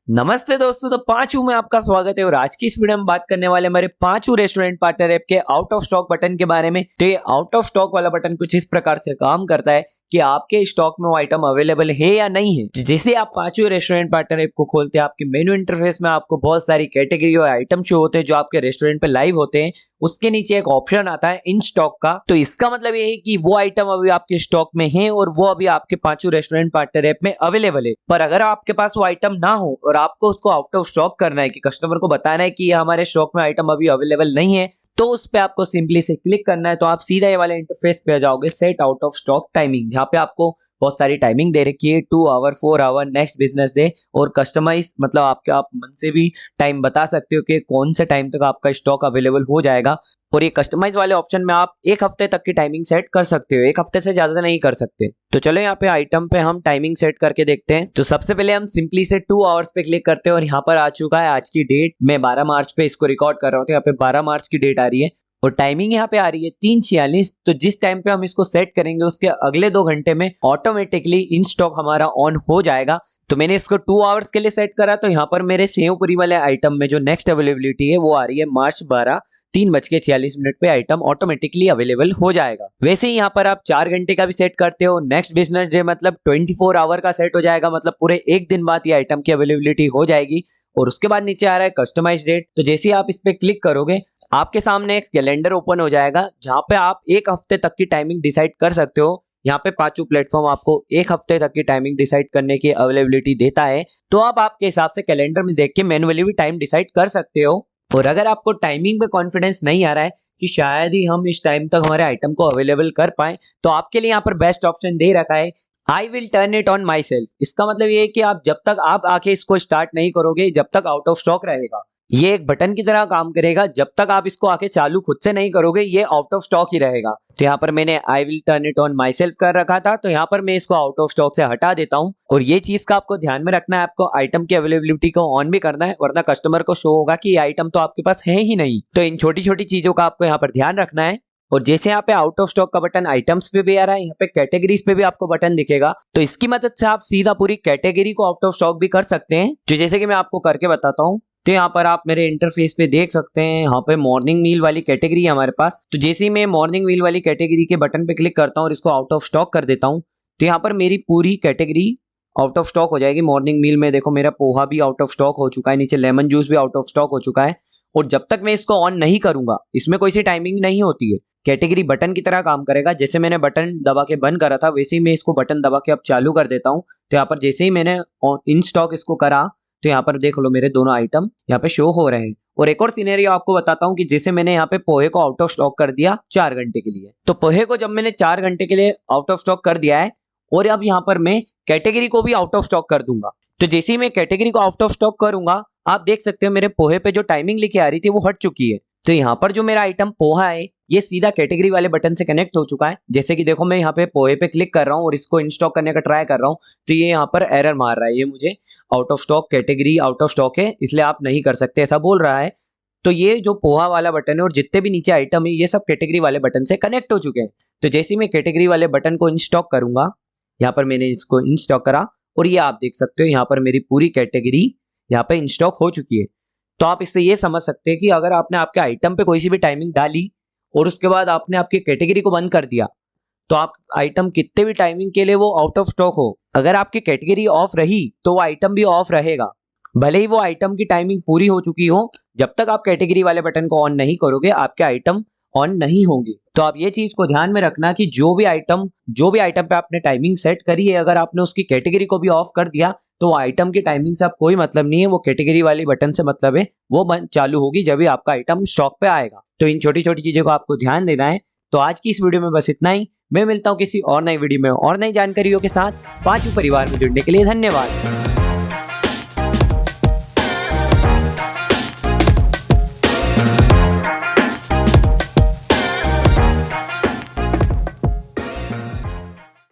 नमस्ते दोस्तों, तो पांचों में आपका स्वागत है। और आज की इस वीडियो में बात करने वाले हमारे पांचों रेस्टोरेंट पार्टनर ऐप के आउट ऑफ स्टॉक बटन के बारे में। तो ये आउट ऑफ स्टॉक वाला बटन कुछ इस प्रकार से काम करता है कि आपके स्टॉक में वो आइटम अवेलेबल है या नहीं है। जैसे आप पांचों रेस्टोरेंट पार्टनर ऐप को खोलते हैं, आपके मेन्यू इंटरफेस में आपको बहुत सारी कैटेगरी और आइटम शो होते हैं जो आपके रेस्टोरेंट पे लाइव होते हैं। उसके नीचे एक ऑप्शन आता है इन स्टॉक का। तो इसका मतलब ये है कि वो आइटम अभी आपके स्टॉक में है और वो अभी आपके पांचों रेस्टोरेंट पार्टनर ऐप में अवेलेबल है। पर अगर आपके पास वो आइटम ना हो और आपको उसको आउट ऑफ स्टॉक करना है, कि कस्टमर को बताना है कि ये हमारे स्टॉक में आइटम अभी अवेलेबल नहीं है, तो उस पे आपको सिंपली से क्लिक करना है। तो आप सीधा ये वाले इंटरफेस पे आ जाओगे, set out of stock timing, जहाँ पे आपको बहुत सारी टाइमिंग दे रखी है, 2 hour 4 hour next business day, और कस्टमाइज मतलब आप मन से भी टाइम बता सकते हो कि कौन से टाइम तक आपका स्टॉक अवेलेबल हो जाएगा। और ये कस्टमाइज वाले ऑप्शन में आप एक हफ्ते तक की टाइमिंग सेट कर सकते हो, एक हफ्ते से ज्यादा नहीं कर सकते। तो चलो यहाँ पे आइटम पे हम टाइमिंग सेट करके देखते हैं। तो सबसे पहले हम सिंपली से 2 आवर्स पे क्लिक करते हैं और यहाँ पर आ चुका है आज की डेट। मैं 12 मार्च पे इसको रिकॉर्ड कर रहा हूँ, तो यहाँ पे 12 मार्च की डेट आ रही है और टाइमिंग यहाँ पे आ रही है 3:46। तो जिस टाइम पे हम इसको सेट करेंगे उसके अगले 2 घंटे में ऑटोमेटिकली इन स्टॉक हमारा ऑन हो जाएगा। तो मैंने इसको 2 आवर्स के लिए सेट करा। तो यहाँ पर मेरे सेवपुरी वाले आइटम में जो नेक्स्ट अवेलेबिलिटी है वो आ रही है मार्च 12 3:46 पे आइटम ऑटोमेटिकली अवेलेबल हो जाएगा। वैसे ही यहाँ पर आप 4 घंटे का भी सेट करते हो, नेक्स्ट बिजनेस डे मतलब 24 आवर का सेट हो जाएगा, मतलब पूरे एक दिन बाद ये आइटम की अवेलेबिलिटी हो जाएगी। और उसके बाद नीचे आ रहा है कस्टमाइज डेट। तो जैसे ही आप इस पे क्लिक करोगे आपके सामने एक कैलेंडर ओपन हो जाएगा, जहां पे आप एक हफ्ते तक की टाइमिंग डिसाइड कर सकते हो। यहाँ पे पांचों प्लेटफॉर्म आपको एक हफ्ते तक की टाइमिंग डिसाइड करने की अवेलेबिलिटी देता है। तो आप आपके हिसाब से कैलेंडर में देख के मैन्युअली भी टाइम डिसाइड कर सकते हो। और अगर आपको टाइमिंग पे कॉन्फिडेंस नहीं आ रहा है कि शायद ही हम इस टाइम तक हमारे आइटम को अवेलेबल कर पाए, तो आपके लिए यहाँ पर बेस्ट ऑप्शन दे रखा है, I will turn it on my self. इसका मतलब ये है कि आप जब तक आप आके इसको स्टार्ट नहीं करोगे, जब तक आउट ऑफ स्टॉक रहेगा, ये एक बटन की तरह काम करेगा। जब तक आप इसको आके चालू खुद से नहीं करोगे, ये आउट ऑफ स्टॉक ही रहेगा। तो यहाँ पर मैंने I will turn it on my self कर रखा था, तो यहाँ पर मैं इसको आउट ऑफ स्टॉक से हटा देता हूँ। और ये चीज का आपको ध्यान में रखना है, आपको आइटम की अवेलेबिलिटी को ऑन भी करना है, वरना कस्टमर को शो होगा कि आइटम तो आपके पास है ही नहीं। तो इन छोटी छोटी चीजों का आपको यहाँ पर ध्यान रखना है। और जैसे यहाँ पे आउट ऑफ स्टॉक का बटन आइटम्स पे भी आ रहा है, यहाँ पे कैटेगरीज पे भी आपको बटन दिखेगा। तो इसकी मदद से आप सीधा पूरी कैटेगरी को आउट ऑफ स्टॉक भी कर सकते हैं, जो जैसे कि मैं आपको करके बताता हूँ। तो यहाँ पर आप मेरे इंटरफेस पे देख सकते हैं, यहाँ पे मॉर्निंग मील वाली कैटेगरी है हमारे पास। तो जैसे ही मैं मॉर्निंग मील वाली कैटेगरी के बटन पे क्लिक करता हूँ और इसको आउट ऑफ स्टॉक कर देता हूँ, तो यहाँ पर मेरी पूरी कैटेगरी आउट ऑफ स्टॉक हो जाएगी। मॉर्निंग मील में देखो मेरा पोहा भी आउट ऑफ स्टॉक हो चुका है, नीचे लेमन जूस भी आउट ऑफ स्टॉक हो चुका है। और जब तक मैं इसको ऑन नहीं करूंगा, इसमें कोई सी टाइमिंग नहीं होती है, कैटेगरी बटन की तरह काम करेगा। जैसे मैंने बटन दबा के बंद करा था, वैसे ही मैं इसको बटन दबा के अब चालू कर देता हूँ। तो यहाँ पर जैसे ही मैंने इन स्टॉक इसको करा, तो यहाँ पर देख लो मेरे दोनों आइटम यहाँ पे शो हो रहे हैं। और एक और सिनेरियो आपको बताता हूँ कि जैसे मैंने यहाँ पे पोहे को आउट ऑफ स्टॉक कर दिया 4 घंटे के लिए। तो पोहे को जब मैंने 4 घंटे के लिए आउट ऑफ स्टॉक कर दिया है, और अब यहाँ पर मैं कैटेगरी को भी आउट ऑफ स्टॉक कर दूंगा। तो जैसे ही मैं कैटेगरी को आउट ऑफ स्टॉक करूंगा, आप देख सकते हो मेरे पोहे पे जो टाइमिंग लिखी आ रही थी वो हट चुकी है। तो यहाँ पर जो मेरा आइटम पोहा है, ये सीधा कैटेगरी वाले बटन से कनेक्ट हो चुका है। जैसे कि देखो मैं यहाँ पे पोहे पे क्लिक कर रहा हूँ और इसको इंस्टॉक करने का ट्राई कर रहा हूँ, तो ये यहाँ पर एरर मार रहा है, ये मुझे out of stock, category out of stock है, इसलिए आप नहीं कर सकते, ऐसा बोल रहा है। तो ये जो पोहा वाला बटन है और जितने भी नीचे आइटम है, ये सब कैटेगरी वाले बटन से कनेक्ट हो चुके हैं। तो जैसे ही मैं कैटेगरी वाले बटन को इंस्टॉक करूंगा, यहाँ पर मैंने इसको इंस्टॉक करा और ये आप देख सकते हो यहाँ पर मेरी पूरी कैटेगरी यहाँ पे इंस्टॉक हो चुकी है। तो आप इससे ये समझ सकते हैं कि अगर आपने आपके आइटम पे कोई सी भी टाइमिंग डाली और उसके बाद आपने आपकी कैटेगरी को बंद कर दिया, तो आप आइटम कितने भी टाइमिंग के लिए वो आउट ऑफ स्टॉक हो, अगर आपकी कैटेगरी ऑफ रही तो वो आइटम भी ऑफ रहेगा, भले ही वो आइटम की टाइमिंग पूरी हो चुकी हो। जब तक आप कैटेगरी वाले बटन को ऑन नहीं करोगे, आपके आइटम ऑन नहीं होंगे। तो आप ये चीज को ध्यान में रखना कि जो भी आइटम पे आपने टाइमिंग सेट करी है, अगर आपने उसकी कैटेगरी को भी ऑफ कर दिया, तो आइटम की टाइमिंग से आप कोई मतलब नहीं है, वो कैटेगरी वाली बटन से मतलब है, वो चालू होगी जब भी आपका आइटम स्टॉक पे आएगा। तो इन छोटी छोटी चीजों को आपको ध्यान देना है। तो आज की इस वीडियो में बस इतना ही। मैं मिलता हूँ किसी और नई वीडियो में और नई जानकारियों के साथ। पांचों परिवार में जुड़ने के लिए धन्यवाद।